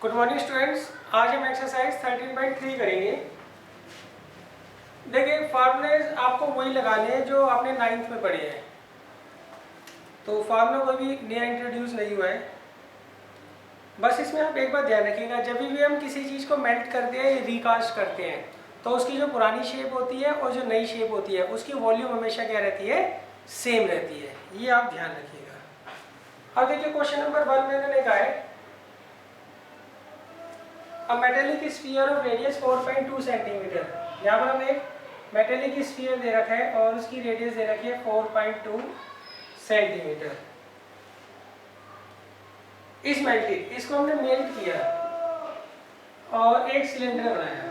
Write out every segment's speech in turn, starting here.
Good morning students. आज हम exercise 13.3 करेंगे। देखिए फार्मूलेज आपको वही लगाने हैं जो आपने 9th में पढ़े हैं, तो फार्मूला कोई भी नया इंट्रोड्यूस नहीं हुआ है। बस इसमें आप एक बात ध्यान रखिएगा, जब भी हम किसी चीज़ को मेल्ट करते हैं या रिकास्ट करते हैं तो उसकी जो पुरानी शेप होती है और जो नई शेप होती है उसकी वॉल्यूम हमेशा क्या रहती है, सेम रहती है। ये आप ध्यान रखिएगा। अब देखिए क्वेश्चन नंबर 1 में मैंने कहा है a metallic sphere of radius 4.2 centimetre. यहाँ पर हमें एक मेटेलिक स्फीयर दे रखा है और उसकी रेडियस दे रखी है 4.2 सेंटीमीटर। इस मेल्टेड इसको हमने मेल्ट किया और एक सिलेंडर बनाया।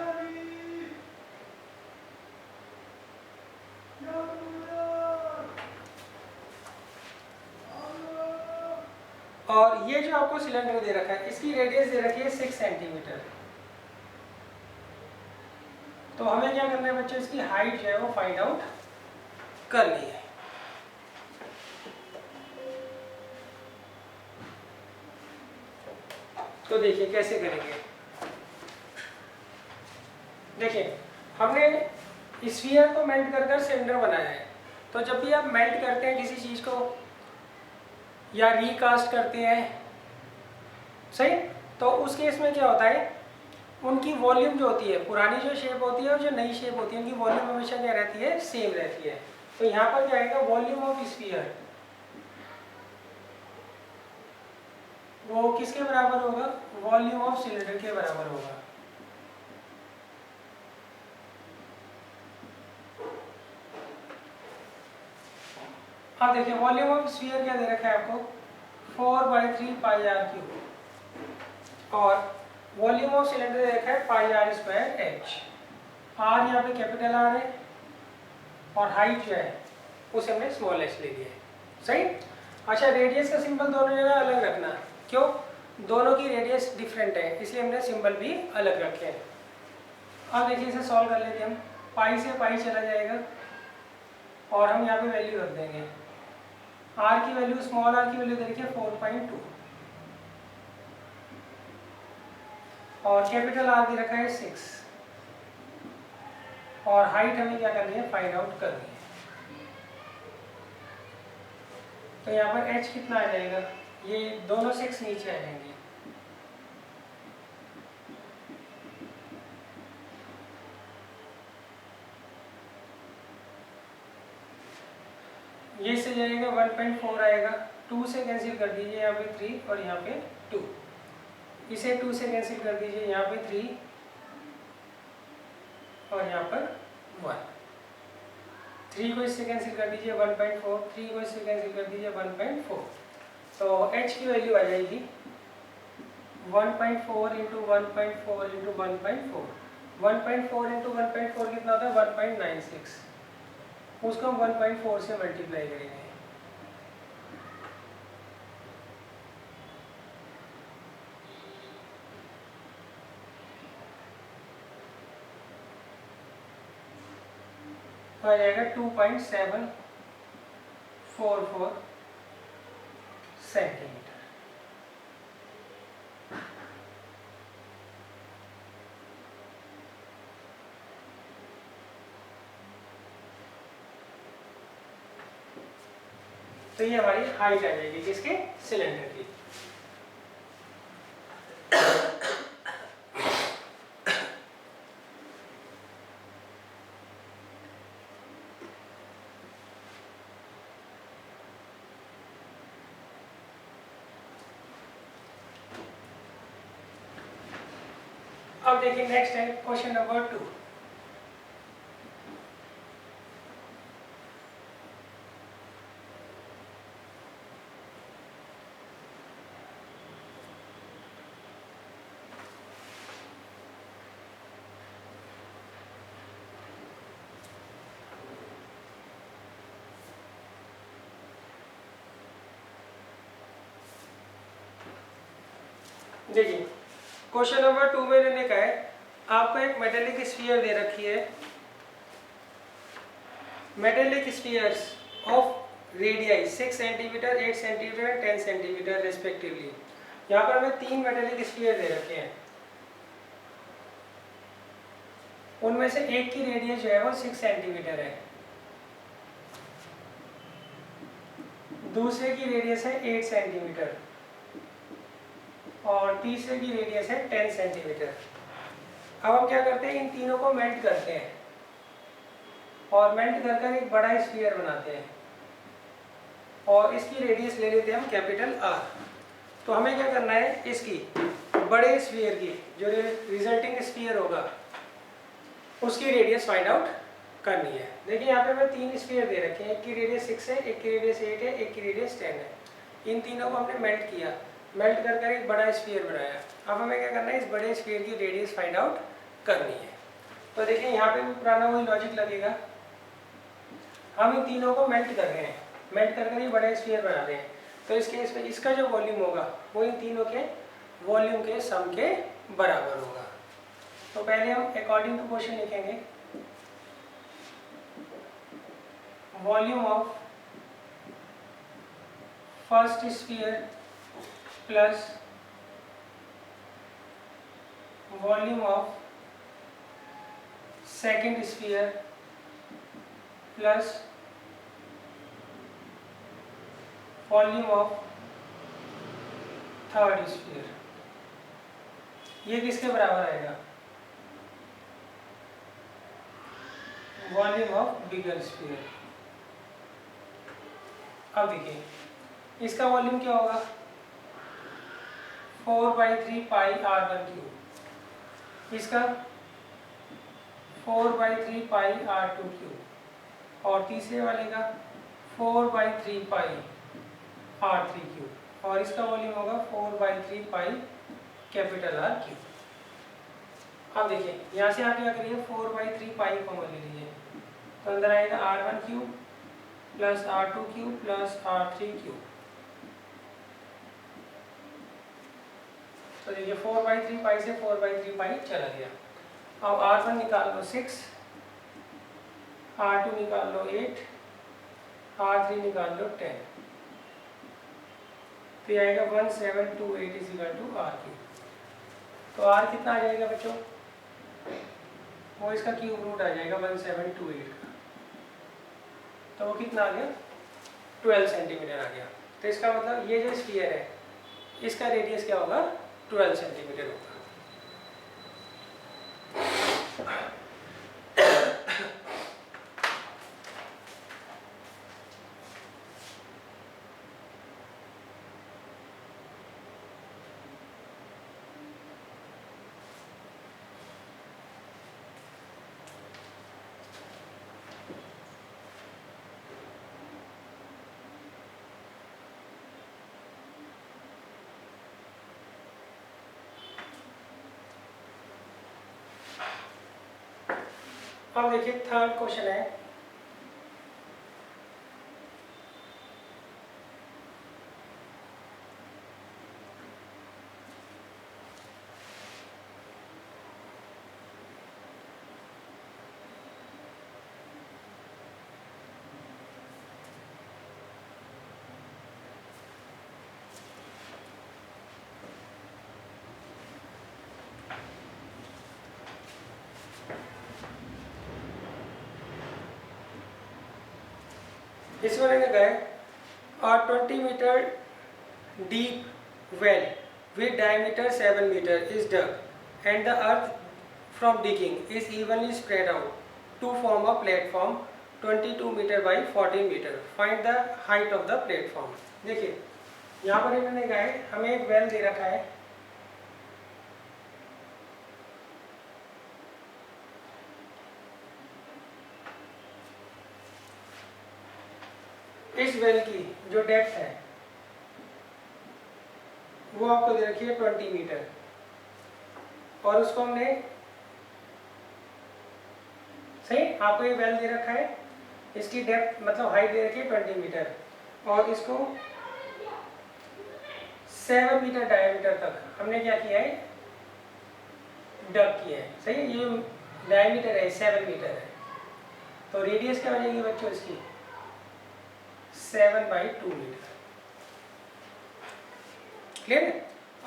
और ये जो आपको सिलेंडर दे रखा है इसकी रेडियस दे रखी है 6 सेंटीमीटर। तो हमें क्या करना है बच्चों, इसकी हाइट जो है वो फाइंड आउट करनी है। तो देखिए कैसे करेंगे। देखिए हमने स्फीयर को मेल्ट कर सिलेंडर बनाया है, तो जब भी आप मेल्ट करते हैं किसी चीज़ को या रिकास्ट करते हैं, सही, तो उस केस में क्या होता है, उनकी वॉल्यूम जो होती है, पुरानी जो शेप होती है और जो नई शेप होती है, उनकी वॉल्यूम हमेशा क्या रहती है, सेम रहती है। तो यहाँ पर क्या आएगा, वॉल्यूम ऑफ स्फीयर वो किसके बराबर होगा, वॉल्यूम ऑफ सिलेंडर के बराबर होगा। अब देखिए वॉल्यूम ऑफ स्फीयर क्या दे रखा है आपको, 4/3 पाई आर क्यूब, और वॉल्यूम ऑफ सिलेंडर दे रखा है पाई आर स्क्वायर एच। आर यहाँ पे कैपिटल आर है और हाइट जो है उसे हमने स्मॉल एच ले लिया है, सही। अच्छा, रेडियस का सिंबल दोनों जगह अलग रखना, क्यों, दोनों की रेडियस डिफरेंट है इसलिए हमने सिंबल भी अलग रखे हैं। अब देखिए इसे सॉल्व कर लेते हैं हम। पाई से पाई चला जाएगा और हम यहाँ पे वैल्यू रख देंगे। आर की वैल्यू, स्मॉल आर की वैल्यू दे रखी है 4.2 और कैपिटल आर दे रखा है 6 और हाइट हमें क्या करनी है, फाइंड आउट करनी है। तो यहाँ पर h कितना आ जाएगा, ये दोनों 6 नीचे आ जाएंगे। ये से जाएगा 1.4 आएगा, 2 से कैंसिल कर दीजिए, यहाँ पे 3 और यहाँ पे 2, इसे 2 से कैंसिल कर दीजिए, यहाँ पे 3 और यहाँ पर 1, 3 को इससे कैंसिल कर दीजिए 1.4, 3 को इससे कैंसिल कर दीजिए 1.4। तो h की वैल्यू आ जाएगी 1.4 इंटू 1.4 इंटू 1.4, 1.4 इंटू 1.4 कितना होता है, 1.96, उसको हम 1.4 से मल्टीप्लाई करेंगे। तो आ जाएगा 2.744 सेंटीमीटर। तो ये हमारी हाइट आ जाएगी किसके, सिलेंडर की। अब देखिए नेक्स्ट है क्वेश्चन नंबर 2। देखिए क्वेश्चन नंबर 2 में मैंने कहा है आपको एक मेटेलिक स्फीयर दे रखी है, metallic spheres of radii 6 centimetre, 8 centimetre, 10 centimetre respectively. यहाँ पर हमें 3 मेटेलिक स्फीयर दे रखे हैं, उनमें से एक की रेडियस जो है वो 6 सेंटीमीटर है, दूसरे की रेडियस है 8 सेंटीमीटर और तीसरे की रेडियस है 10 सेंटीमीटर। अब हम क्या करते हैं, इन तीनों को मेल्ट करते हैं और मेल्ट कर कर एक बड़ा स्फीयर बनाते हैं और इसकी रेडियस ले लेते हैं हम कैपिटल आर। तो हमें क्या करना है, इसकी बड़े स्फीयर की जो रिजल्टिंग स्फीयर होगा उसकी रेडियस फाइंड आउट करनी है। देखिए यहाँ पे हमें 3 स्फीयर दे रखे हैं, एक की रेडियस 6 है, एक की रेडियस 8 है, एक की रेडियस 10 है। इन तीनों को हमने मेल्ट किया, मेल्ट कर कर एक बड़ा स्फीयर बनाया। अब हमें क्या करना है, इस बड़े स्फीयर की रेडियस फाइंड आउट करनी है। तो देखिए यहाँ पे भी पुराना वही लॉजिक लगेगा, हम इन तीनों को मेल्ट कर रहे हैं, मेल्ट कर कर ये बड़ा स्फीयर बना रहे हैं। तो इस केस में इसका जो वॉल्यूम होगा वो इन तीनों के वॉल्यूम के सम के बराबर होगा। तो पहले हम अकॉर्डिंग टू क्वेश्चन लिखेंगे, volume of first sphere plus volume of second sphere plus volume of third sphere, ये किसके बराबर आएगा, वॉल्यूम ऑफ बिगर स्फीयर। अब देखिए इसका वॉल्यूम क्या होगा, 4/3 पाई r1 क्यूब, इसका 4/3 पाई r2 क्यूब और तीसरे वाले का 4/3 पाई r3 क्यूब और इसका वॉल्यूम होगा 4/3 पाई कैपिटल R क्यूब। अब देखिए यहाँ से आप क्या करिए, 4/3 पाई कॉमन ले लीजिए, तो अंदर आएगा r1 cube plus r2 cube plus r3 cube. तो देखिए 4/3 पाई से 4/3 पाई चला गया। अब r1 निकाल लो 6, r2 निकाल लो 8, r3 निकाल लो 10, तो ये आएगा 1728 इजिकल टू r क्यूब। तो r कितना आ जाएगा बच्चों, वो इसका क्यूब रूट आ जाएगा 1728 का, तो वो कितना आ गया, 12 सेंटीमीटर आ गया। तो इसका मतलब ये जो स्फीयर है इसका रेडियस क्या होगा, 12 सेंटीमीटर होगा। अब देखिए थर्ड क्वेश्चन है, इसमें लिखा है a 20 meter deep well with diameter 7 meter is dug and the earth from digging is evenly spread out to form a platform 22 meter by 14 meter. Find the height of the platform. देखिए यहाँ पर इन्होंने कहा है हमें एक well they रखा है, इस वेल की जो डेप्थ है वो आपको दे रखी है 20 मीटर और उसको हमने सही, आपको ये वेल दे रखा है, इसकी डेप्थ मतलब हाइट दे रखी है 20 मीटर और इसको 7 मीटर डायमीटर तक हमने क्या किया है, डग किया है। सही, ये डायमीटर है 7 मीटर है, तो रेडियस क्या हो जाएगी बच्चों इसकी 7/2 मीटर। क्लियर है।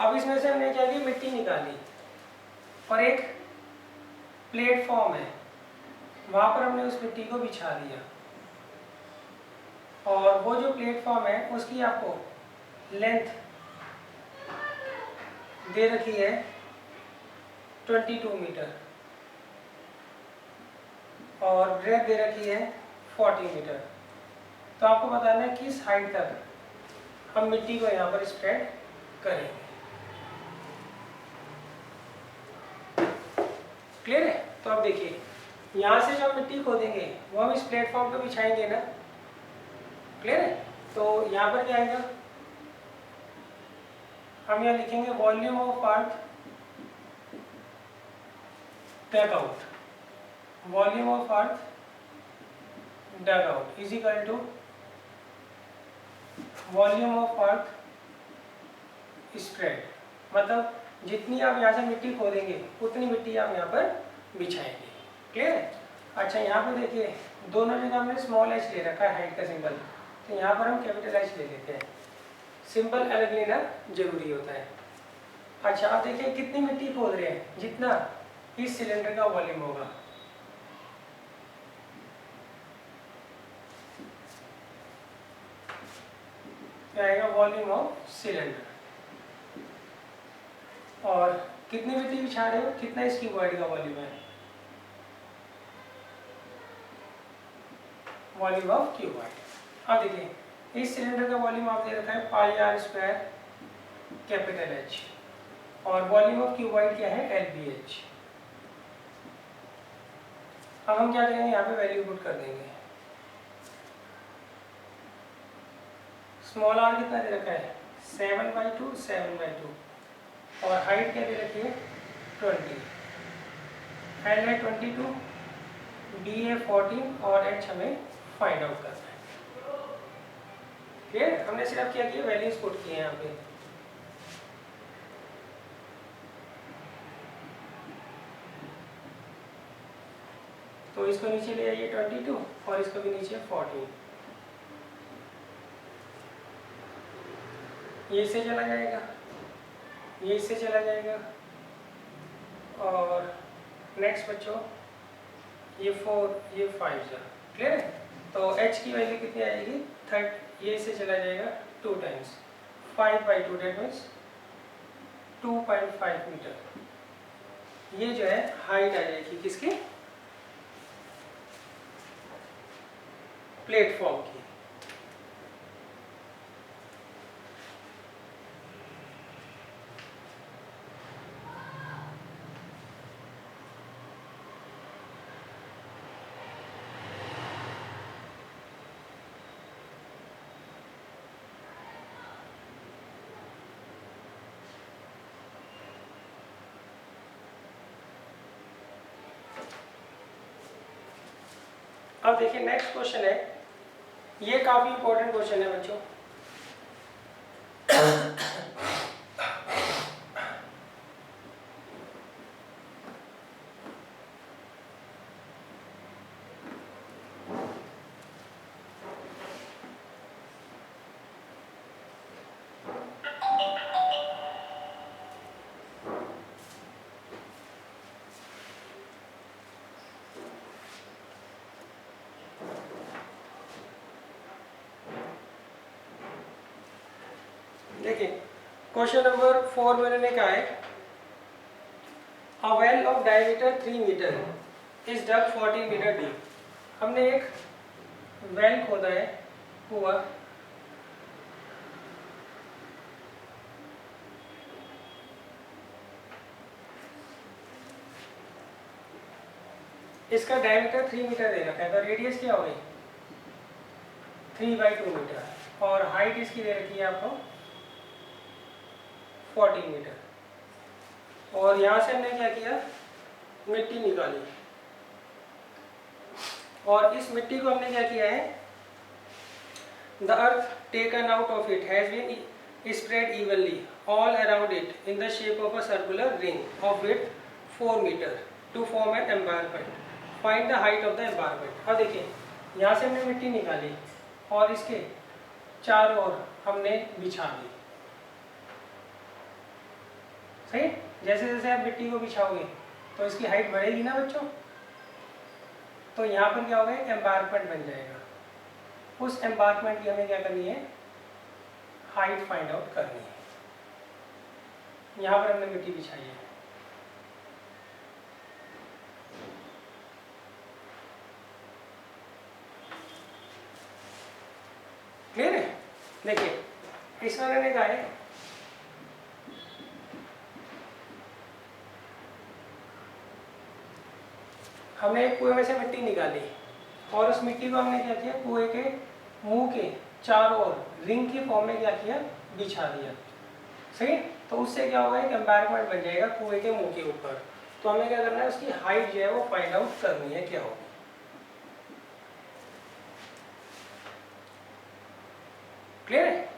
अब इसमें से हमने क्या किया, मिट्टी निकाली और एक प्लेटफॉर्म है, वहाँ पर हमने उस मिट्टी को बिछा दिया और वो जो प्लेटफॉर्म है उसकी आपको लेंथ दे रखी है 22 मीटर और ब्रेथ दे रखी है 40 मीटर। तो आपको बताना है किस हाइट तक हम मिट्टी को यहाँ पर स्प्रेड करेंगे। क्लियर है? तो अब देखिए, यहाँ से जो हम मिट्टी खोदेंगे वो हम इस प्लेटफॉर्म पे बिछाएंगे ना। क्लियर है? तो यहाँ पर क्या आएगा, हम यहाँ लिखेंगे volume of earth take out, volume of earth dug out is equal to volume of earth spread. मतलब जितनी आप यहाँ से मिट्टी खोदेंगे उतनी मिट्टी आप यहाँ पर बिछाएंगे। क्लियर है? अच्छा, यहाँ पे देखिए दोनों जगह हमने स्मॉल एच ले रखा है हाइट का सिंबल, तो यहाँ पर हम कैपिटल एच ले लेते हैं। सिंबल अलग लेना जरूरी होता है। अच्छा, आप देखिए कितनी मिट्टी खोद रहे हैं, जितना इस सिलेंडर का वॉल्यूम होगा। क्या आएगा, वॉल्यूम ऑफ सिलेंडर। और कितनी मिट्टी बिछा रहे हो, कितना इस क्यूबॉइड का वॉल्यूम है, वॉल्यूम ऑफ क्यूबॉइड। अब देखिए इस सिलेंडर का वॉल्यूम आप दे रखा है पाई आर स्क्वायर कैपिटल एच और वॉल्यूम ऑफ क्यूबॉइड क्या है, एल बी एच। अब हम क्या करेंगे, यहाँ पे वैल्यू पुट कर देंगे। स्मॉल आर कितना दे रखा है, 7/2 7/2 और हाइट क्या दे रखी है 20, एल है 22, बी है 14 और एच हमें फाइंड आउट करना है। क्लियर? हमने सिर्फ क्या किया, वैल्यूज पुट किए हैं यहाँ पे। तो इसको नीचे ले आइए 22 और इसको भी नीचे 14, ये इससे चला जाएगा, ये इससे चला जाएगा और नेक्स्ट बच्चों ये 4 ये 5 जा। क्लियर है? तो h की वैल्यू कितनी आएगी, 30, ये इससे चला जाएगा 2 टाइम्स 5/2 डेट मीन्स 2.5 मीटर। ये जो है हाइट आ जाएगी किसकी, प्लेटफॉर्म की। अब देखिए नेक्स्ट क्वेश्चन है, ये काफी इंपॉर्टेंट क्वेश्चन है बच्चों। देखिए क्वेश्चन नंबर 4 में मैंने कहा है a well of diameter 3 metre is dug 40 metre deep. हमने एक वेल खोदा है, कुआं, इसका डायमीटर 3 मीटर दे रखा है, तो रेडियस क्या हो गई 3/2 मीटर और हाइट इसकी दे रखी है आपको 40 मीटर। और यहाँ से हमने क्या किया, मिट्टी निकाली और इस मिट्टी को हमने क्या किया है, the earth taken out of it has been spread evenly all around it in the shape of a circular ring of width 4 metre to form an embankment. Find the height of the embankment. अब देखिए यहाँ से हमने मिट्टी निकाली और इसके चारों ओर हमने बिछा दी। सही। जैसे जैसे आप मिट्टी को बिछाओगे तो इसकी हाइट बढ़ेगी ना बच्चों, तो यहाँ पर क्या होगा, एक एम्बार्कमेंट बन जाएगा। उस एम्बार्कमेंट की हमें क्या करनी है, हाइट फाइंड आउट करनी है। यहाँ पर हमने मिट्टी बिछाई है, क्लियर है। देखिए इसमें मैंने कहा है हमने एक कुएं में से मिट्टी निकाली और उस मिट्टी को हमने क्या किया, कुएं के मुंह के चारों ओर रिंग की फॉर्म में क्या किया, बिछा दिया। सही। तो उससे क्या होगा, एक एम्बार्कमेंट बन जाएगा कुएं के मुंह के ऊपर। तो हमें क्या करना है, उसकी हाइट जो है वो फाइंड आउट करनी है, क्या होगी। क्लियर है।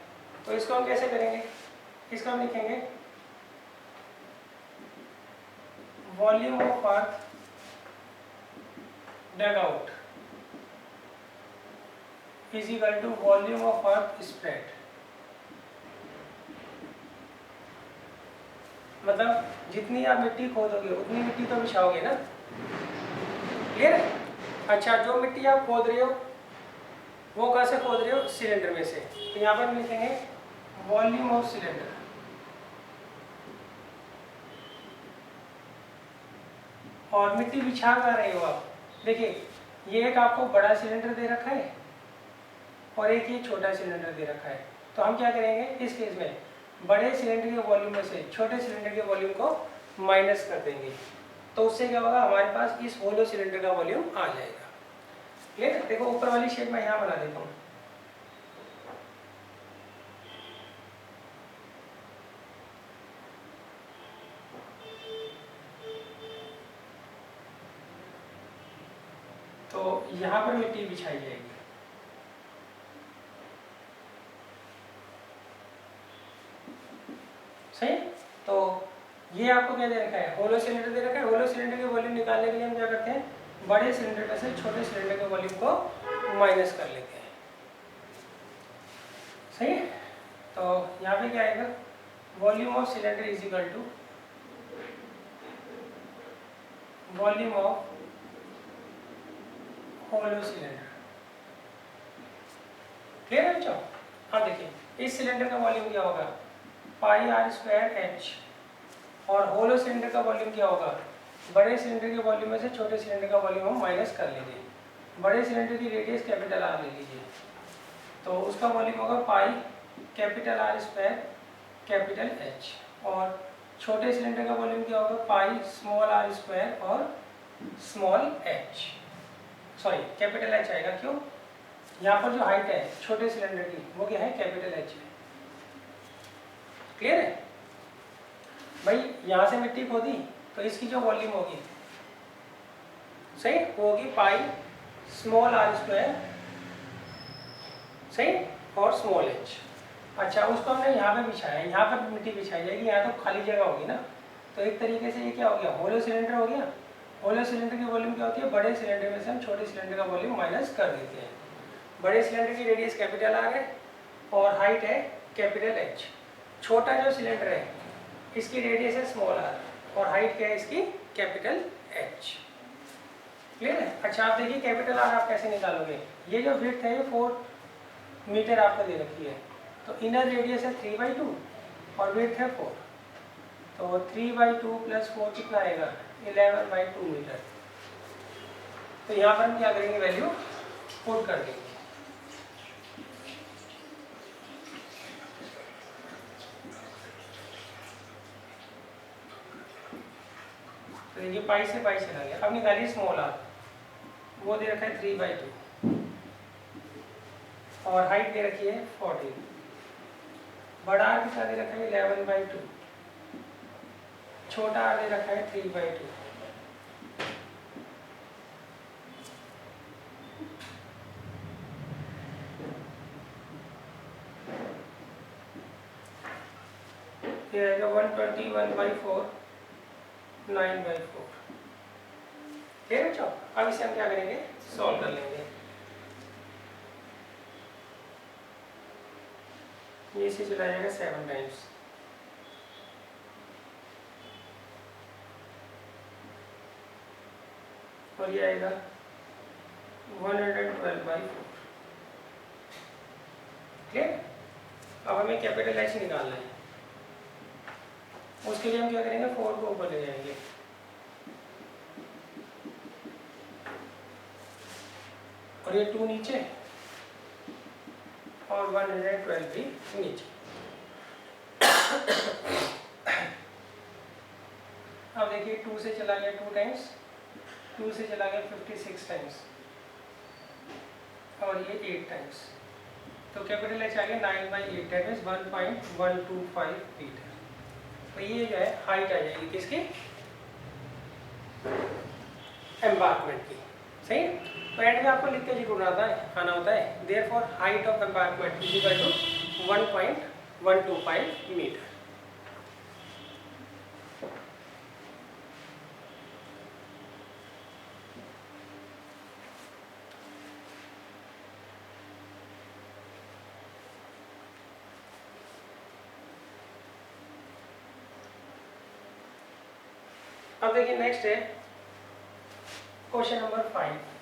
तो इसको हम कैसे करेंगे, इसको हम लिखेंगे volume of earth dug out is equal to volume of earth spread। मतलब जितनी आप मिट्टी खोदोगे उतनी मिट्टी तो बिछाओगे ना, क्लियर है। अच्छा, जो मिट्टी आप खोद रहे हो वो कहाँ से खोद रहे हो, सिलेंडर में से। तो यहाँ पर लिखेंगे वॉल्यूम ऑफ सिलेंडर। और मिट्टी बिछा कर रहे हो आप, देखिए ये एक आपको बड़ा सिलेंडर दे रखा है और एक ये छोटा सिलेंडर दे रखा है। तो हम क्या करेंगे इस केस में, बड़े सिलेंडर के वॉल्यूम में से छोटे सिलेंडर के वॉल्यूम को माइनस कर देंगे। तो उससे क्या होगा, हमारे पास इस होलो सिलेंडर का वॉल्यूम आ जाएगा। क्लियर। देखो ऊपर वाली शेप मैं यहाँ बना देता हूँ। तो यहाँ पर मिट्टी बिछाई जाएगी। सही। तो ये आपको क्या दे रखा है, होलो सिलेंडर दे रखा है। होलो सिलेंडर के वॉल्यूम निकालने के लिए हम क्या करते हैं, बड़े सिलेंडर में से छोटे सिलेंडर के वॉल्यूम को माइनस कर लेते हैं। सही है। तो यहाँ पे क्या आएगा, volume of cylinder is equal to volume of hollow cylinder. Clear है बच्चों। हाँ देखिए इस सिलेंडर का वॉल्यूम क्या होगा, पाई आर स्क्वायर एच। और होलो सिलेंडर का वॉल्यूम क्या होगा, बड़े सिलेंडर के वॉल्यूम में से छोटे सिलेंडर का वॉल्यूम हम माइनस कर लेंगे। बड़े सिलेंडर की रेडियस कैपिटल आर ले लीजिए, तो उसका वॉल्यूम होगा pi capital R square capital H. और छोटे सिलेंडर का वॉल्यूम क्या होगा, पाई स्मॉल आर स्क्वायर और small H, sorry capital H आएगा। क्यों, यहाँ पर जो हाइट है छोटे सिलेंडर की वो क्या है, कैपिटल एच है। क्लियर है भाई। यहाँ से मिट्टी खोदी तो इसकी जो वॉल्यूम होगी, सही, वो होगी पाई स्मॉल आर स्क्वायर, सही, और स्मॉल एच। अच्छा, उसको हमने यहाँ पे बिछाया, यहाँ पर मिट्टी बिछाई जाएगी, यहाँ तो खाली जगह होगी ना। तो एक तरीके से ये क्या हो गया, होलो सिलेंडर हो गया। होलो सिलेंडर की वॉल्यूम क्या होती है, बड़े सिलेंडर में से हम छोटे सिलेंडर का वॉल्यूम माइनस कर देते हैं। बड़े सिलेंडर की रेडियस कैपिटल आर है और हाइट है कैपिटल एच। छोटा जो सिलेंडर है इसकी रेडियस है स्मॉल आर और हाइट क्या है इसकी, कैपिटल एच। क्लियर है। अच्छा आप देखिए कैपिटल आर आप कैसे निकालोगे, ये जो विड्थ है ये 4 मीटर आपको दे रखी है। तो इनर रेडियस है 3/2 और विड्थ है 4। तो 3/2 प्लस 4 कितना आएगा, 11/2 मीटर। तो यहाँ पर हम क्या करेंगे, वैल्यू पुट कर देंगे। तो देखिए पाई से पाई चला गया। अब निकालिए स्मॉल आर, वो दे रखा है 3/2 और हाइट दे रखी है 14। बड़ा आर कितना दे रखा है 11/2, छोटा आर दे रखा है 3/2। ये आएगा 121/4 9/4। ठीक है बच्चों। अब इसे हम क्या करेंगे, सॉल्व कर लेंगे। ये इसे चला जाएगा 7 टाइम्स। और ये आएगा 112/4। क्लियर? अब हमें कैपिटल एच निकालना है। उसके लिए हम क्या करेंगे, 4 को ऊपर ले जाएंगे और ये 2 नीचे और 112 भी नीचे। अब देखिए 2 से चला गया 2 टाइम्स, 2 से चला गया 56 टाइम्स और ये 8 टाइम्स। तो कैपिटल एच आ गया 9/8, दैट मीन्स 1.125 मीटर। तो ये जो है हाइट आ जाएगी किसकी, एम्बार्कमेंट की। सही। तो एंड में आपको लिख के जी आना होता है, therefore height of embankment is equal to 1.125 metre. अब देखिए नेक्स्ट है क्वेश्चन नंबर 5।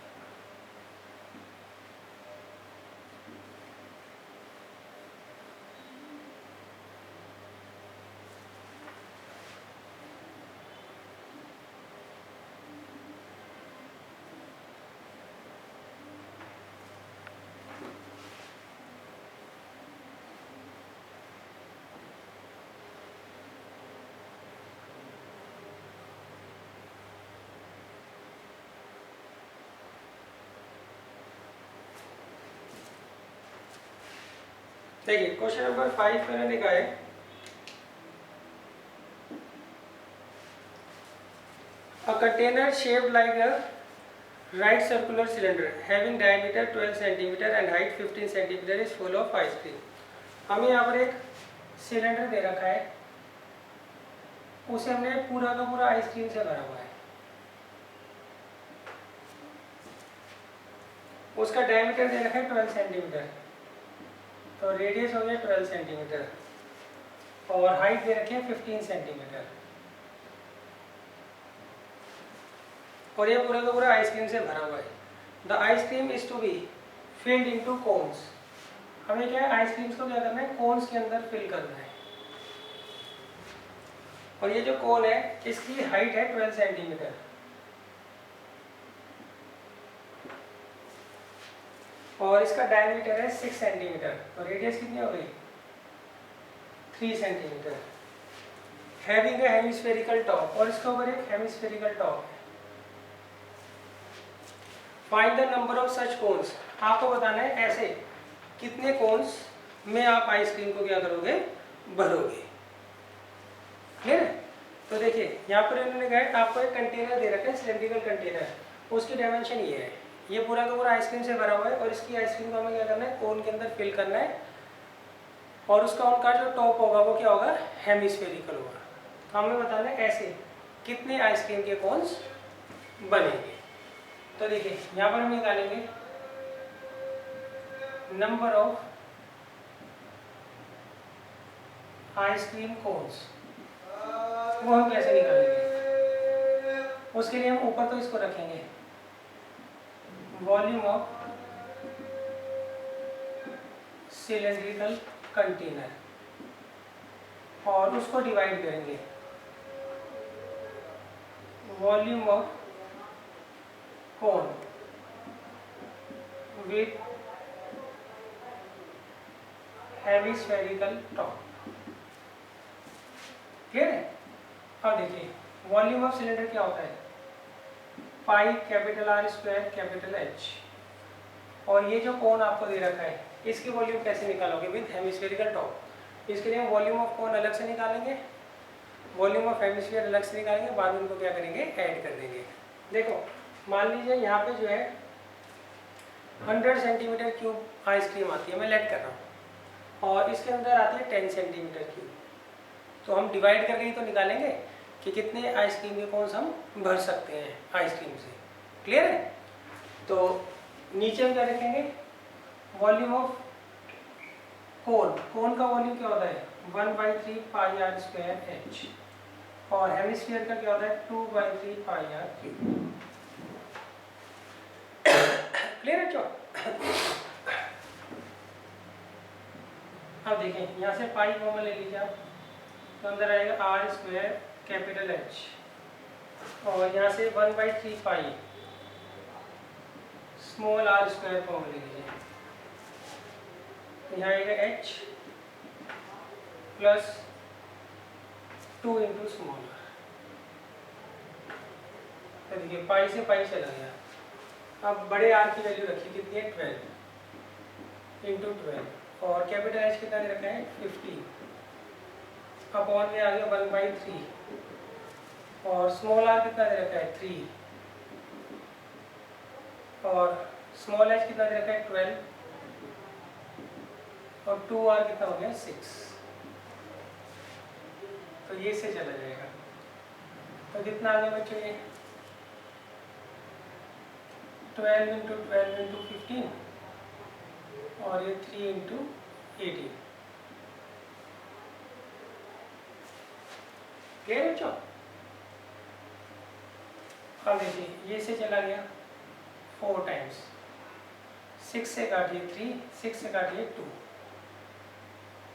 देखिए क्वेश्चन नंबर 5 मैंने लिखा है, a container shaped like a right circular cylinder having diameter 12 cm and height 15 cm is full of ice cream। हमें यहाँ पर एक सिलेंडर दे रखा है, उसे हमने पूरा का पूरा आइसक्रीम से भरा हुआ है। उसका डायमीटर दे रखा है 12 सेंटीमीटर, तो रेडियस हो गया 12 सेंटीमीटर और हाइट दे रखी है 15 सेंटीमीटर और ये पूरा का पूरा आइसक्रीम से भरा हुआ है। The ice cream is to be filled into cones. हमें क्या है, आइसक्रीम्स को क्या करना है, कोन्स के अंदर फिल करना है। और ये जो कोन है इसकी हाइट है 12 सेंटीमीटर और इसका डायमीटर है 6 सेंटीमीटर, तो रेडियस कितनी हो गई, 3 centimetre. Having a hemispherical top, और इसके ऊपर एक हेमिस्फेरिकल टॉप है। Find the number of such cones. आपको बताना है ऐसे कितने कोन्स में आप आइसक्रीम को क्या करोगे, भरोगे। क्लियर है? तो देखिए यहाँ पर इन्होंने कहा आपको एक कंटेनर दे रखा है, सिलेंड्रिकल कंटेनर, उसकी डायमेंशन ये है, ये पूरा का पूरा आइसक्रीम से भरा हुआ है और इसकी आइसक्रीम को हमें क्या करना है, कोन के अंदर फिल करना है और उसका उनका जो टॉप होगा वो क्या होगा, हेमिस्फेरिकल होगा। तो हमें बताना है ऐसे कितने आइसक्रीम के कोन्स बनेंगे। तो देखिए यहाँ पर हम निकालेंगे नंबर ऑफ आइसक्रीम कोन्स, वो हम कैसे निकालेंगे, उसके लिए हम ऊपर तो इसको रखेंगे वॉल्यूम ऑफ सिलेंड्रिकल कंटेनर और उसको डिवाइड करेंगे volume of cone with hemispherical top. Clear है? अब देखिए वॉल्यूम ऑफ सिलेंडर क्या होता है, pi capital R square capital H, और ये जो कोन आपको दे रखा है इसकी वॉल्यूम कैसे निकालोगे, विद हेमिस्फेरिकल टॉप। इसके लिए हम वॉल्यूम ऑफ कोन अलग से निकालेंगे, वॉल्यूम ऑफ हेमिस्फीयर अलग से निकालेंगे, बाद में उनको क्या करेंगे, ऐड कर देंगे। देखो मान लीजिए यहाँ पे जो है 100 सेंटीमीटर क्यूब आइसक्रीम आती है, मैं लेट कर रहा हूँ, और इसके अंदर आती है 10 सेंटीमीटर क्यूब। तो हम डिवाइड करके ही तो निकालेंगे कि कितने आइसक्रीम के कोन्स हम भर सकते हैं आइसक्रीम से। क्लियर है? तो नीचे हम क्या रखेंगे, वॉल्यूम ऑफ कोन, कोन का वॉल्यूम क्या होता है 1/3 पाई आर स्क्वायर एच, और हेमिस्फीयर का क्या होता है 2/3 पाई आर क्यूब। क्लियर है बच्चों? अब देखें यहाँ से पाई कॉमन ले लीजिए आप, तो अंदर आएगा आर स्क्वायर कैपिटल एच, और यहाँ से 1/3 pi small r square common ले लीजिए, तो यहाँ आएगा h plus 2 into small r. तो देखिए पाई से पाई चला गया। अब बड़े आर की वैल्यू रखिए, कितनी है 12 इंटू 12, और कैपिटल एच कितना दे रखा है 50, अपॉन में आ गया 1/3, और स्मॉल आर कितना दे रखा है 3, और स्मॉल एच कितना दे रखा है 12, और 2r कितना हो गया 6। तो ये से चला जाएगा। तो कितना आ गया बच्चों ये 12 इंटू 12 इंटू 15, और ये 3 इंटू 18। क्लियर बच्चों? अब देखिए ये से चला गया 4 टाइम्स, 6 से काटिए 3, 6 से काटिए 2,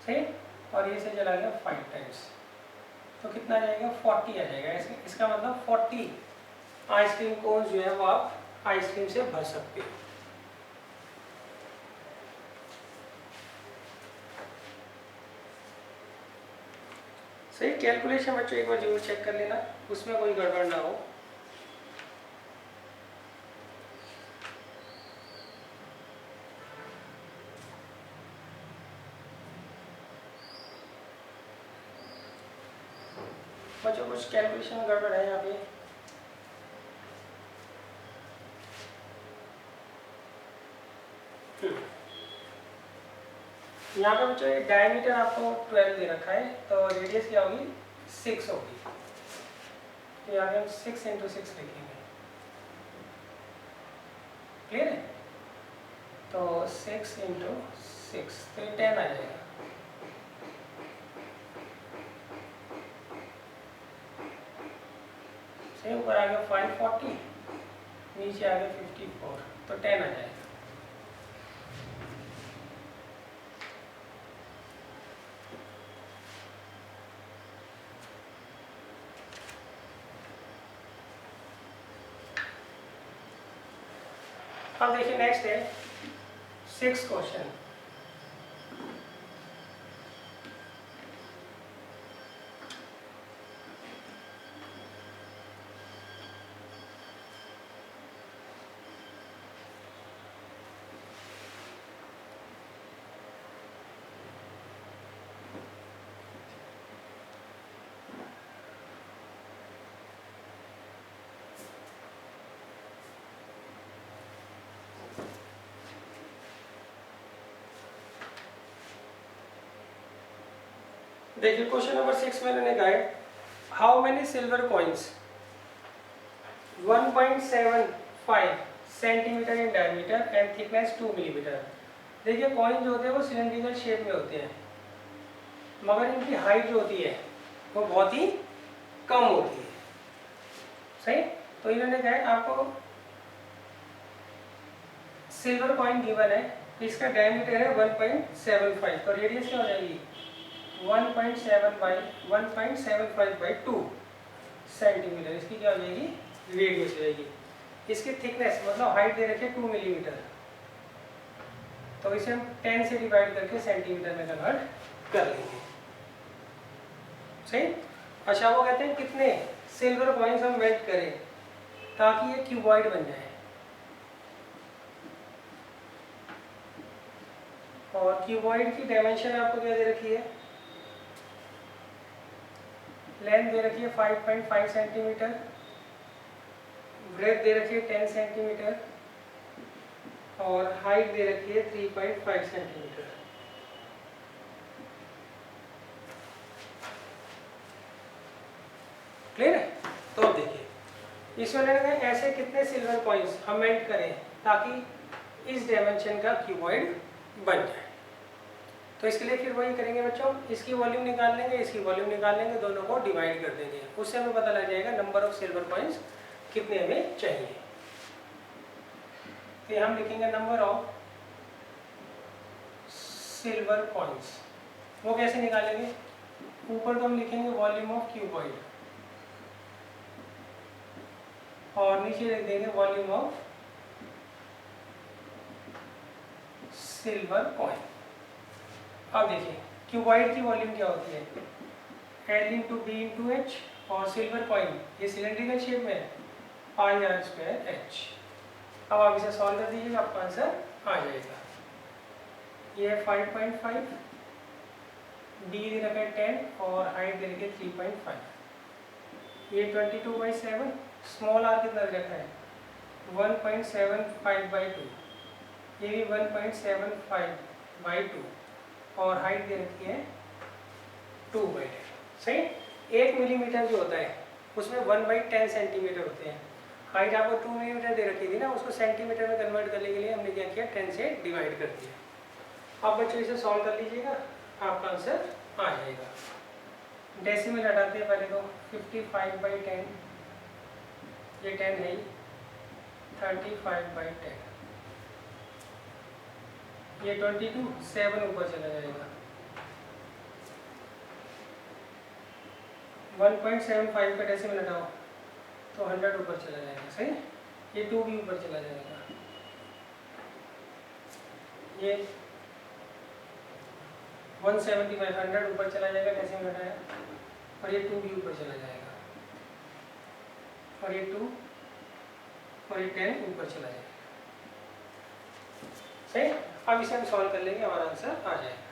सही, और ये से चला गया 5 टाइम्स, तो कितना आ जाएगा 40 आ जाएगा। इसका मतलब 40 आइसक्रीम कोन जो है वो आप आइसक्रीम से भर सकते हो। सही, कैलकुलेशन बच्चों एक बार जरूर चेक कर लेना, उसमें कोई गड़बड़ ना हो। बच्चों कुछ कैलकुलेशन में गड़बड़ है यहाँ पे? यहाँ पे बच्चों ये डायमीटर आपको 12 दे रखा है, तो रेडियस क्या होगी 6 होगी, तो यहाँ पे हम 6 इंटू 6 लिखेंगे। क्लियर है? तो 6 इंटू 6, तो ये 10 आ जाएगा। सही, ऊपर आ गया 540, नीचे आ गया 54, तो 10 आ जाएगा। अब देखिए नेक्स्ट है 6th क्वेश्चन। देखिए क्वेश्चन नंबर 6 में मैंने कहा है how many silver coins 1.75 centimetre in diameter and thickness 2 millimetre. देखिए कॉइन जो होते हैं वो सिलेंड्रिकल शेप में होते हैं, मगर इनकी हाइट जो होती है वो बहुत ही कम होती है। सही, तो इन्होंने कहा है आपको सिल्वर कॉइन गिवन है, इसका डायमीटर है 1.75, तो रेडियस क्या हो जाएगी 1.75/2 सेंटीमीटर, इसकी क्या हो जाएगी रेडियस हो जाएगी। इसकी थिकनेस मतलब हाइट दे रखी है 2 मिलीमीटर, तो इसे हम 10 से डिवाइड करके सेंटीमीटर में कन्वर्ट कर लेंगे। सही, अच्छा वो कहते हैं कितने सिल्वर कॉइन्स हम मेल्ट करें ताकि ये क्यूबॉइड बन जाए, और क्यूबॉइड की डायमेंशन आपको क्या दे रखी है, लेंथ दे रखी है 5.5 सेंटीमीटर, ब्रेथ दे रखी है 10 सेंटीमीटर, और हाइट दे रखी है 3.5 सेंटीमीटर। क्लियर है? तो अब देखिए इसमें ऐसे कितने सिल्वर कॉइन्स हम मेल्ट करें ताकि इस डायमेंशन का क्यूबॉइड बन जाए। तो इसके लिए फिर वही करेंगे बच्चों, इसकी वॉल्यूम निकाल लेंगे, इसकी वॉल्यूम निकाल लेंगे, दोनों को डिवाइड कर देंगे, उससे हमें पता लग जाएगा नंबर ऑफ सिल्वर कॉइन्स कितने हमें चाहिए। तो ये हम लिखेंगे नंबर ऑफ सिल्वर कॉइन्स। वो कैसे निकालेंगे? ऊपर तो हम लिखेंगे वॉल्यूम ऑफ क्यूबॉइड और नीचे लिख देंगे वॉल्यूम ऑफ सिल्वर कॉइन। अब देखिए क्यूबॉइड की वॉल्यूम क्या होती है, L into b into h, और सिल्वर कॉइन ये सिलेंड्रिकल शेप में है, पाई आर स्क्वायर एच। अब आप इसे सॉल्व कर दीजिएगा, आपका आंसर आ जाएगा। ये है 5.5, डी दे रखा है 10 और हाइट दे रखी है 3.5। ये 22/7, स्मॉल आर कितना दे रखा है 1.75/2, ये भी 1.75/2 और हाइट दे रखी है 2/10। सही। 1 मिलीमीटर जो होता है उसमें 1/10 सेंटीमीटर होते हैं। हाइट आपको 2 मिलीमीटर दे रखी थी ना, उसको सेंटीमीटर में कन्वर्ट करने के लिए हमने क्या किया, 10 से डिवाइड कर दिया। अब बच्चों इसे सॉल्व कर लीजिएगा, आपका आंसर आ जाएगा। डेसिमल हटाते हैं पहले तो, 55/10, ये 10 है, 35/10, ये 22, 7 ऊपर चला जाएगा, 1.75 का डेसिमल हटाओ तो 100 ऊपर चला जाएगा। सही। ये 2 भी ऊपर चला जाएगा, ये 175, 100 ऊपर चला जाएगा डेसिमल हटाया, और ये 2 भी ऊपर चला जाएगा, और ये 2 और ये 10 ऊपर चला जाएगा। सही। अब इसे हम सॉल्व कर लेंगे, हमारा आंसर आ जाएगा।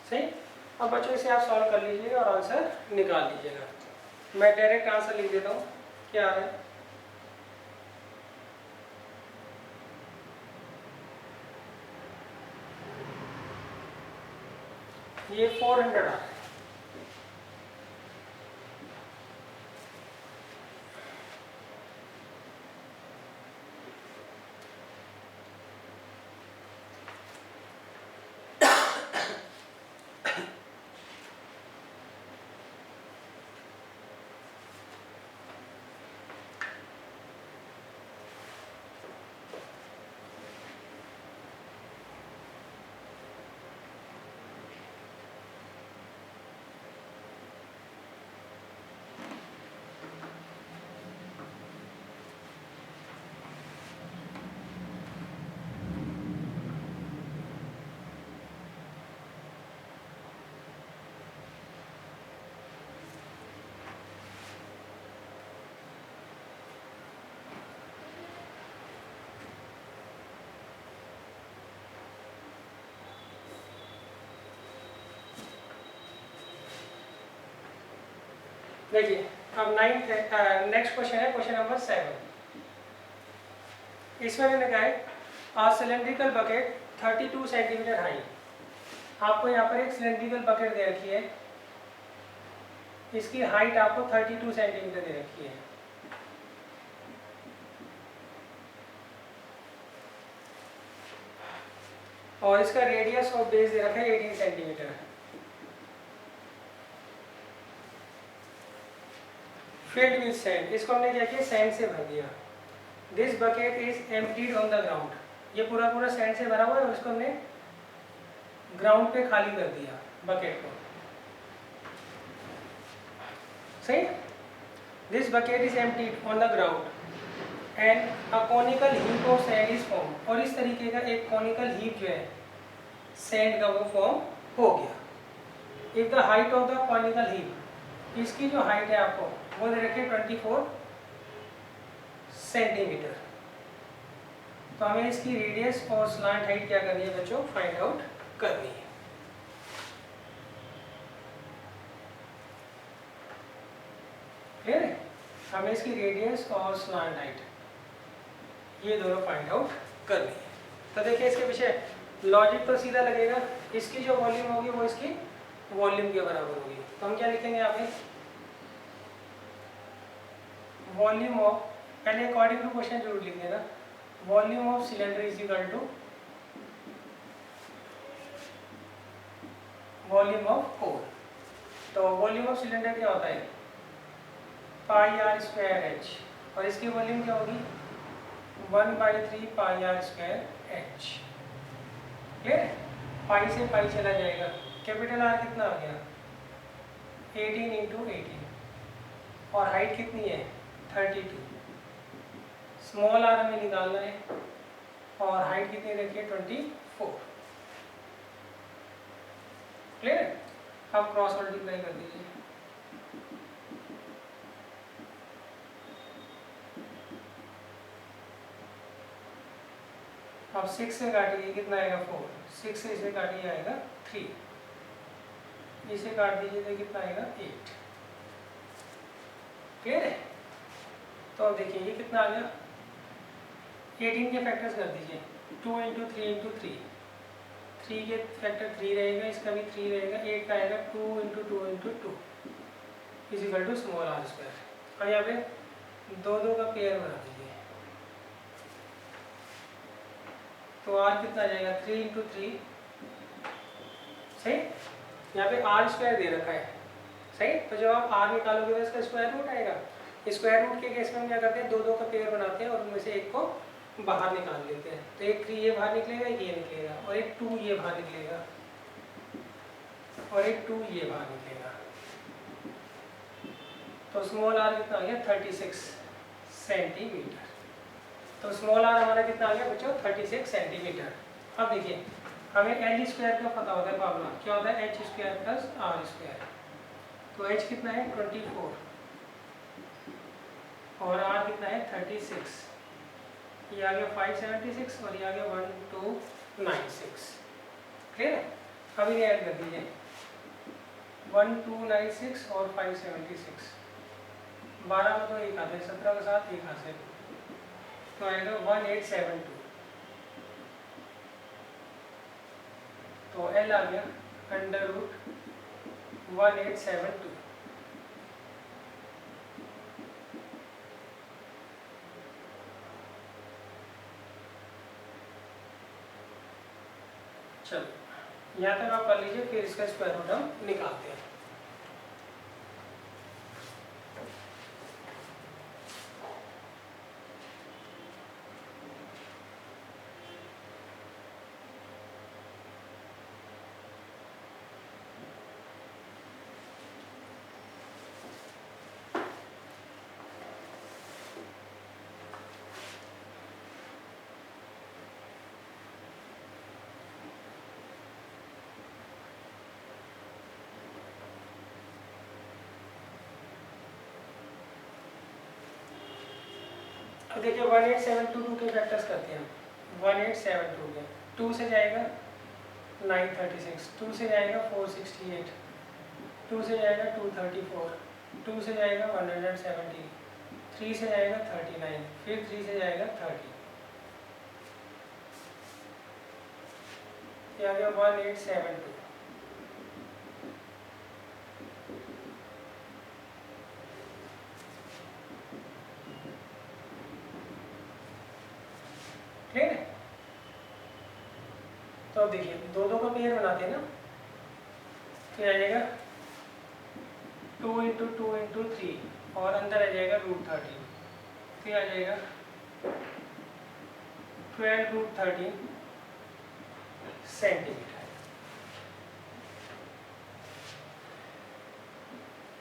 सही। अब बच्चों इसे आप सॉल्व कर लीजिएगा और आंसर निकाल लीजिएगा। मैं डायरेक्ट आंसर लिख देता हूँ, क्या आ रहा है, ये 400 आ रहा है। देखिए अब नेक्स्ट क्वेश्चन है, क्वेश्चन नंबर 7। इसमें मैंने कहा है आ सिलेंड्रिकल बकेट 32 सेंटीमीटर हाई। आपको यहाँ पर एक सिलेंड्रिकल बकेट दे रखी है, इसकी हाइट आपको 32 सेंटीमीटर दे रखी है। और इसका रेडियस ऑफ बेस दे रखा है 18 सेंटीमीटर। फिल्ड विद सैंड, इसको हमने क्या किया, सैंड से भर दिया। This bucket is emptied on the ground, ये पूरा पूरा सैंड से भरा हुआ है और इसको हमने ग्राउंड पे खाली कर दिया बकेट को। सही। This bucket is emptied on the ground and a conical heap of sand is form, और इस तरीके का एक कॉनिकल हीप जो है सैंड का वो फॉर्म हो गया। If the height of the conical heap, इसकी जो हाइट है आपको वो दे रखे 24 सेंटीमीटर। तो हमें इसकी रेडियस और स्लांट हाइट क्या करनी है बच्चों, फाइंड आउट करनी है। क्लियर है। हमें इसकी रेडियस और स्लांट हाइट ये दोनों फाइंड आउट करनी है। तो देखिए इसके पीछे लॉजिक तो सीधा लगेगा, इसकी जो वॉल्यूम होगी वो इसकी वॉल्यूम के बराबर होगी। तो हम क्या लिखेंगे यहाँ पे, वॉल्यूम ऑफ, पहले अकॉर्डिंग टू क्वेश्चन जरूर लिख देना, volume of cylinder is equal to volume of cone. तो वॉल्यूम ऑफ सिलेंडर क्या होता है, पाई आर स्क्वायर एच, और इसकी वॉल्यूम क्या होगी 1/3 पाई आर स्क्वायर एच। क्लियर है, पाई से पाई चला जाएगा, कैपिटल आर कितना आ गया 18 इंटू 18, और हाइट कितनी है 32, स्मॉल आर हमें निकालना है, और हाइट कितनी रखिए 24। क्लियर है, अब क्रॉस मल्टीप्लाई कर दीजिए, अब 6 से काटिए कितना आएगा 4, 6 से इसे काटिए आएगा 3, इसे काट दीजिए तो कितना आएगा 8। क्लियर है, तो अब देखिए ये कितना आ गया, 18 के फैक्टर्स कर दीजिए, 2 इंटू 3 इंटू 3, 3 के फैक्टर 3 रहेगा, इसका भी 3 रहेगा, 8 का आएगा 2 into 2 into 2 is equal to small r square. अब यहाँ पे दो दो का पेयर बना दीजिए, तो आर कितना आ जाएगा 3 इंटू 3, सही, यहाँ पे आर स्क्वायर दे रखा है, सही, तो जब आप आर निकालोगे तो इसका स्क्वायर रूट आएगा। स्क्वायर रूट के केस में हम क्या करते हैं, दो दो का पेयर बनाते हैं और उनमें से एक को बाहर निकाल लेते हैं, तो एक 3 ये बाहर निकलेगा, एक ये निकलेगा, और एक 2 ये बाहर निकलेगा, और एक 2 ये बाहर निकलेगा, तो स्मॉल आर कितना आ गया 36 सेंटीमीटर। तो स्मॉल आर हमारा कितना आ गया बच्चों 36 सेंटीमीटर। अब देखिए हमें एल स्क्वायर का पता होता है, फॉर्मूला क्या होता है h square plus r square, तो एच कितना है 24 और आर कितना है 36, ये आ गया 576 और ये आ गया 1296। क्लियर है, अब इन्हें ऐड कर दीजिए 1296 और 576, 12 में तो एक आते हैं, 17 के साथ एक आते हैं, तो आएगा 1872। तो एल आ गया अंडर रूट 1872। चलो यहाँ तक आप कर लीजिए, फिर इसका स्क्वायर रूट हम निकालते हैं। अब देखिए 18722 के फैक्टर्स करते हैं, 1872 के 2 से जाएगा 936, 2 से जाएगा 468, 2 से जाएगा 234, 2 से जाएगा 170, 3 से जाएगा 39, फिर 3 से जाएगा 30, ये आ गया 1872। क्लियर है, तो अब देखिए दो दो का पेयर बनाते हैं ना, तो आ जाएगा 2 इंटू 2 इंटू 3 और अंदर आ जाएगा √13, फिर आ जाएगा 12√13 सेंटीमीटर।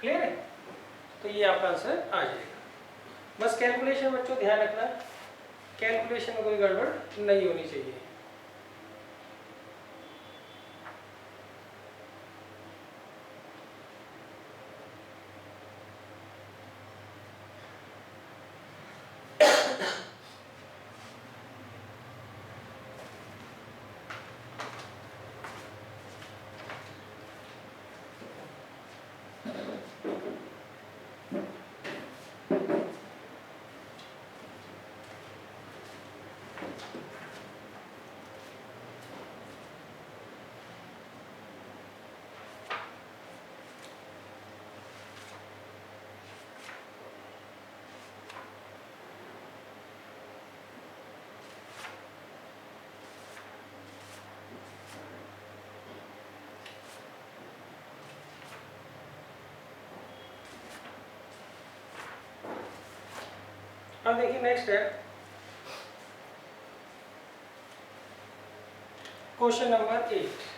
क्लियर है, तो ये आपका आंसर आ जाएगा। बस कैलकुलेशन बच्चों ध्यान रखना, कैलकुलेशन में कोई गड़बड़ नहीं होनी चाहिए। अब देखिए नेक्स्ट है क्वेश्चन नंबर 8।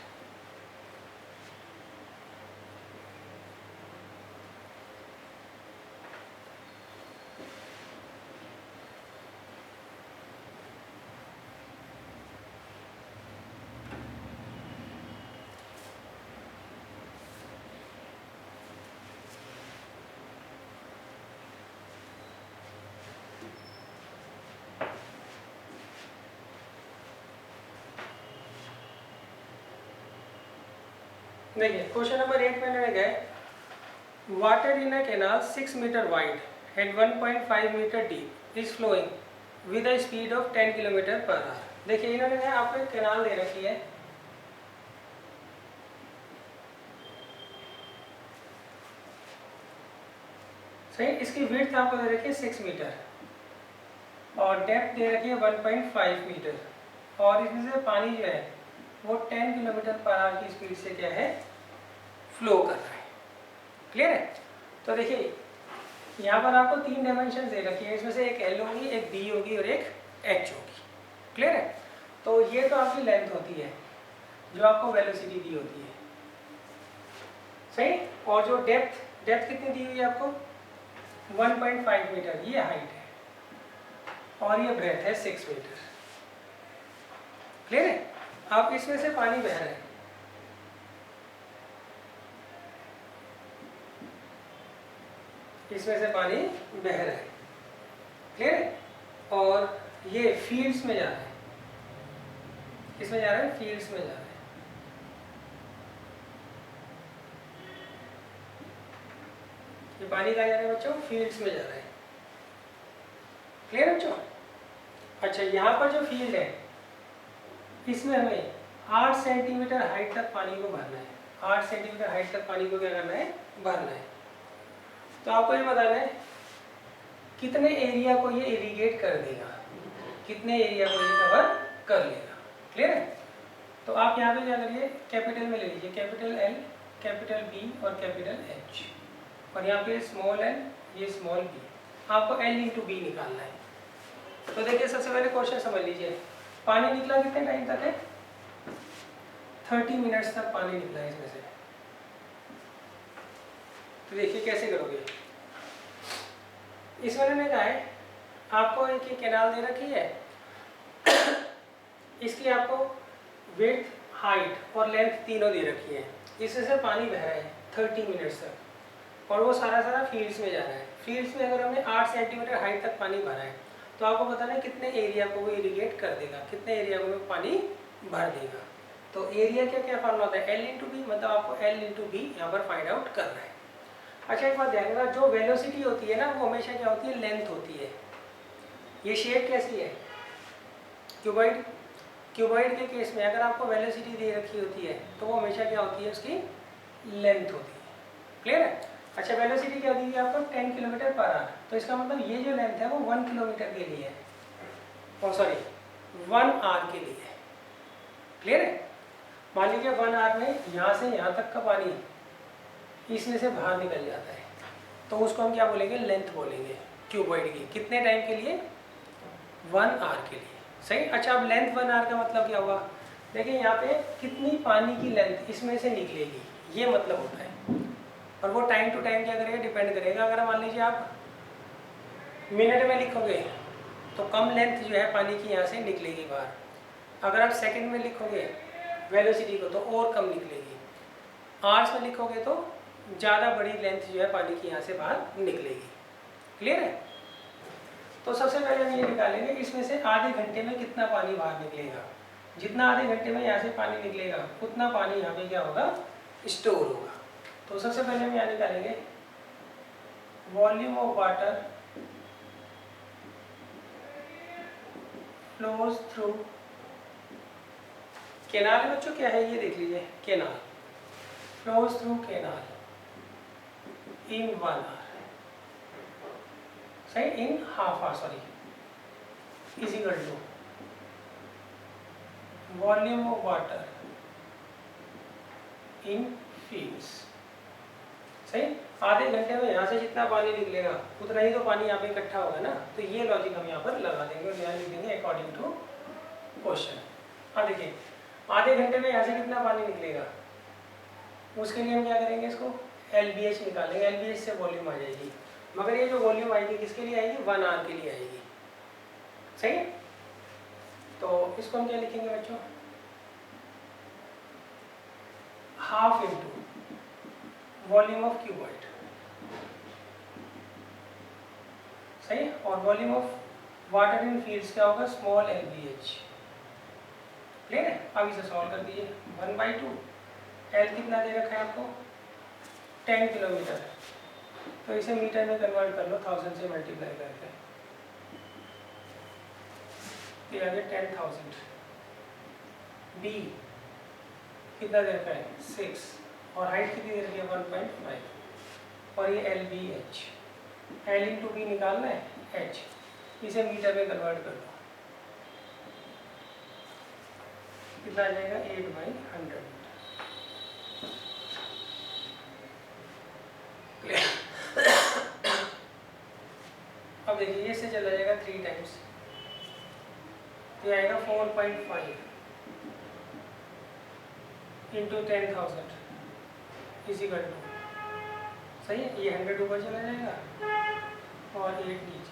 देखिए क्वेश्चन नंबर 8 में लिखा है water in a canal 6 metre wide and 1.5 metre deep is flowing with a speed of 10 kilometre per hour. देखिए इन्होंने आपको एक कैनाल दे रखी है, सही। इसकी विड्थ आपको दे रखी है 6 मीटर और डेप्थ दे रखी है 1.5 मीटर और इसमें से पानी जो है वो 10 किलोमीटर पर आवर की स्पीड से क्या है, फ्लो कर रहा है। क्लियर है? तो देखिए यहाँ पर आपको 3 डायमेंशन दे रखी है, इसमें से एक एल होगी, एक बी होगी और एक एच होगी। क्लियर है? तो ये तो आपकी लेंथ होती है जो आपको वेलोसिटी दी होती है, सही। और जो डेप्थ कितनी दी हुई है आपको 1.5 मीटर, ये हाइट है और ये ब्रेथ है 6 मीटर। क्लियर है? अब इसमें से पानी बह रहा है, इसमें से पानी बह रहा है। क्लियर है? और ये फील्ड्स में जा रहा है, किसमें जा रहा है, फील्ड्स में जा रहा है। ये पानी कहाँ जा रहा है बच्चों, फील्ड्स में जा रहा है। क्लियर है बच्चों? अच्छा यहाँ पर जो फील्ड है इसमें हमें 8 सेंटीमीटर हाइट तक पानी को भरना है। 8 सेंटीमीटर हाइट तक पानी को क्या करना है, भरना है। तो आपको ये बताना है कितने एरिया को ये इरिगेट कर देगा, कितने एरिया को ये कवर कर लेगा। क्लियर है? तो आप यहाँ पे क्या करिए, कैपिटल में ले लीजिए, कैपिटल एल, कैपिटल बी और कैपिटल एच, और यहाँ पे स्मॉल एल, ये स्मॉल बी। आपको एल इंटू बी निकालना है। तो देखिए सबसे पहले क्वेश्चन समझ लीजिए, पानी निकला कितने टाइम तक है, 30 मिनट्स तक पानी निकला है इसमें से। तो देखिए कैसे करोगे, इसमें मैंने कहा है आपको एक ये कैनाल दे रखी है, इसकी आपको विड्थ, हाइट और लेंथ तीनों दे रखी है। इसमें से पानी बह रहा है 30 मिनट्स तक और वो सारा फील्ड्स में जा रहा है। फील्ड्स में अगर हमने 8 सेंटीमीटर हाइट तक पानी भरा है तो आपको बताना है कितने एरिया को वो इरिगेट कर देगा, कितने एरिया को वो पानी भर देगा। तो एरिया क्या क्या फॉर्मूला होता है, एल इंटू बी, मतलब आपको एल इंटू बी यहाँ पर फाइंड आउट करना है। अच्छा एक बात ध्यान रखना, जो वेलोसिटी होती है ना वो हमेशा क्या होती है, लेंथ होती है। ये शेप कैसी है, क्यूबॉइड। क्यूबॉइड के केस में अगर आपको वेलोसिटी दे रखी होती है तो वो हमेशा क्या होती है, उसकी लेंथ होती है। क्लियर है? अच्छा वेलोसिटी क्या दी है आपको 10 किलोमीटर पर आवर, तो इसका मतलब ये जो लेंथ है वो 1 किलोमीटर के लिए है, और सॉरी 1 आवर के लिए है। क्लियर है? मान लीजिए 1 आवर में यहाँ से यहाँ तक का पानी इसमें से बाहर निकल जाता है तो उसको हम क्या बोलेंगे, लेंथ बोलेंगे क्यूबॉइड की। कितने टाइम के लिए, 1 आवर के लिए, सही। अच्छा अब लेंथ 1 आवर का मतलब क्या हुआ, देखिए यहाँ पे कितनी पानी की लेंथ इसमें से निकलेगी, ये मतलब होता है। और वो टाइम टू टाइम क्या करेगा, डिपेंड करेगा। अगर मान लीजिए आप मिनट में लिखोगे तो कम लेंथ जो है पानी की यहाँ से निकलेगी बाहर। अगर आप सेकंड में लिखोगे वेलोसिटी को तो और कम निकलेगी। आवर्स में लिखोगे तो ज़्यादा बड़ी लेंथ जो है पानी की यहाँ से बाहर निकलेगी। क्लियर है? तो सबसे पहले हम ये निकालेंगे इसमें से आधे घंटे में कितना पानी बाहर निकलेगा। जितना आधे घंटे में यहाँ से पानी निकलेगा उतना पानी यहाँ पे क्या होगा, स्टोर होगा। तो सबसे पहले हम यहाँ निकालेंगे volume of water flows through canal. बच्चों क्या है ये देख लीजिए, canal flows through canal in 1 hour, सही, in half hour, sorry, is equal to volume of water in fields, सही। आधे घंटे में यहाँ से जितना पानी निकलेगा उतना ही तो पानी यहाँ पे इकट्ठा होगा ना, तो ये लॉजिक हम यहाँ पर लगा देंगे और यहाँ लिख देंगे अकॉर्डिंग टू क्वेश्चन। हाँ देखिए, आधे घंटे में यहाँ से कितना पानी निकलेगा, उसके लिए हम क्या करेंगे, इसको LBH निकालेंगे। LBH से वॉल्यूम आ जाएगी, मगर ये जो वॉल्यूम आएगी किसके लिए आएगी, 1 आवर के लिए आएगी। सही है, तो इसको हम क्या लिखेंगे बच्चों, half into volume of cuboid. सही, और volume of water in fields क्या होगा, स्मॉल LBH। क्लियर है। अब इसे सॉल्व कर दीजिए, 1/2 L कितना दे रखा है आपको, 10 किलोमीटर, तो इसे मीटर में कन्वर्ट कर लो 1000 से मल्टीप्लाई करके, ये आ गया 10,000। B कितना दे रखा है, 6, और हाइट कितनी दे रखी है, 1.5, और ये LBH, L इंटू B निकालना है, H, इसे मीटर में कन्वर्ट कर दो, कितना आ जाएगा, 8/100 मीटर। अब देखिए ये से चला जाएगा 3 टाइम्स, ये आएगा 4.5 इंटू 10,000 इजिकल टू, सही है, ये 100 ऊपर चला जाएगा और 8 नीचे।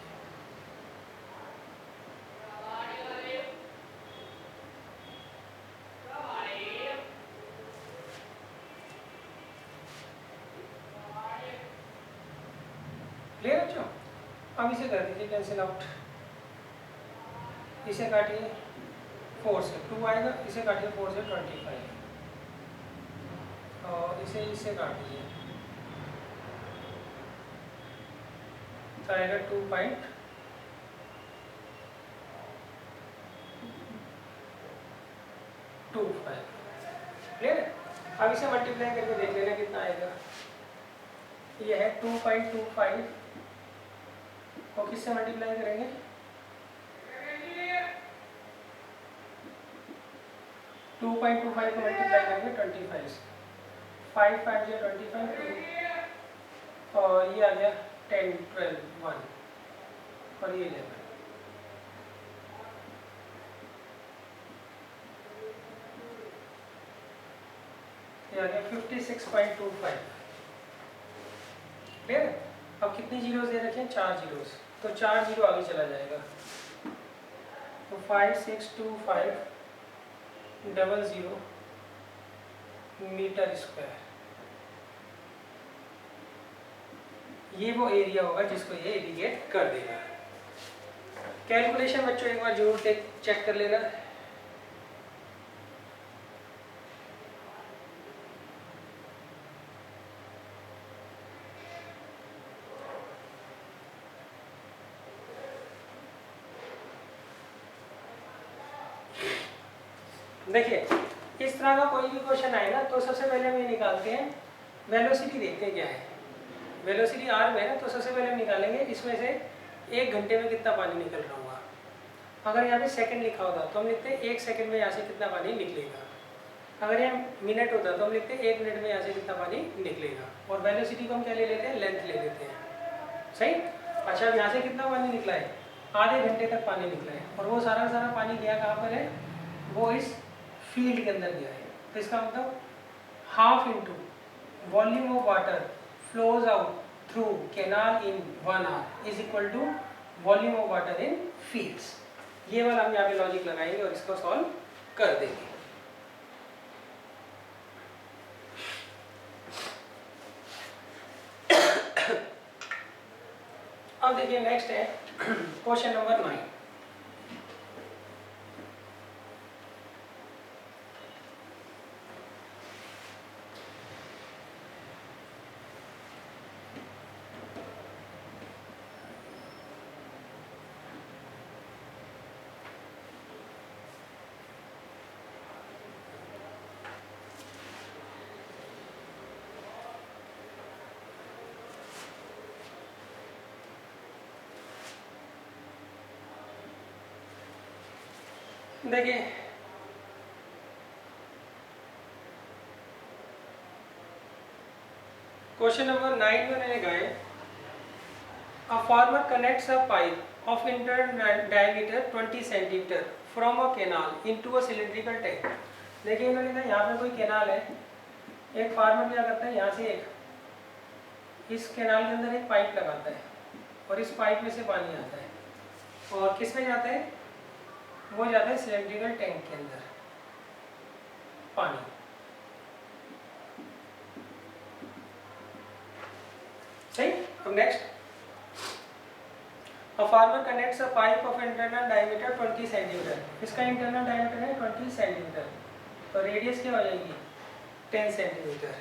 क्लियर बच्चों। अब इसे कर दीजिए कैंसिल आउट, इसे काटिए 4 से 2 आएगा, इसे काटिए 4 से 25, और इसे काट दीजिए तो आएगा 2.25। क्लियर है। अब इसे मल्टीप्लाई करके देख लेना कितना आएगा, ये है 2.25 को किससे मल्टीप्लाई करेंगे, 2.25 को मल्टीप्लाई करेंगे 25 से, 5 5 या 25 2, और ये आ गया 10 12 1, और ये 11, ये आ गया 56.25। क्लियर है। अब कितनी जीरोस दे रखे हैं, 4 जीरोस, तो 4 जीरो आगे चला जाएगा, तो 562500 मीटर स्क्वायर, ये वो एरिया होगा जिसको ये इंडिकेट कर देगा। कैलकुलेशन बच्चों एक बार जरूर चेक कर लेना। देखिए इस तरह का कोई भी क्वेश्चन आए ना, तो सबसे पहले हम ये निकालते हैं, वेलोसिटी देखते हैं क्या है, वेलोसिटी r में है ना, तो सबसे पहले हम निकालेंगे इसमें से 1 घंटे में कितना पानी निकल रहा होगा। अगर यहाँ पे सेकंड लिखा होता तो हम लिखते हैं 1 सेकंड में यहाँ से कितना पानी निकलेगा, अगर यहाँ मिनट होता तो हम लिखते हैं 1 मिनट में यहाँ से कितना पानी निकलेगा, और वेलोसिटी को हम क्या ले लेते हैं, लेंथ ले लेते हैं। सही। अच्छा अब यहाँ से कितना पानी निकला है, आधे घंटे तक पानी निकला है, और वो सारा सारा पानी गया कहाँ पर है, वो इस फील्ड के अंदर गया है, तो इसका मतलब half into volume of water flows out through canal in 1 hour is equal to volume of water in fields। ये वाला हम यहाँ पे लॉजिक लगाएंगे और इसको सॉल्व कर देंगे। अब देखिए नेक्स्ट है क्वेश्चन नंबर 9। देखिए क्वेश्चन नंबर 9 में मैंने गए a farmer connects a pipe of internal diameter 20 centimetre from a canal into a cylindrical tank. देखिए उन्होंने कहा यहाँ पे कोई कैनाल है, एक फार्मर क्या करता है यहाँ से इस कैनाल के अंदर एक पाइप लगाता है और इस पाइप में से पानी आता है और किस में जाता है, वो जाता है सिलिंड्रिकल टैंक के अंदर पानी। सही। अब next, a farmer connects a pipe of internal diameter 20 centimetre. इसका इंटरनल डायमीटर है 20 सेंटीमीटर, तो रेडियस क्या हो जाएगी 10 सेंटीमीटर।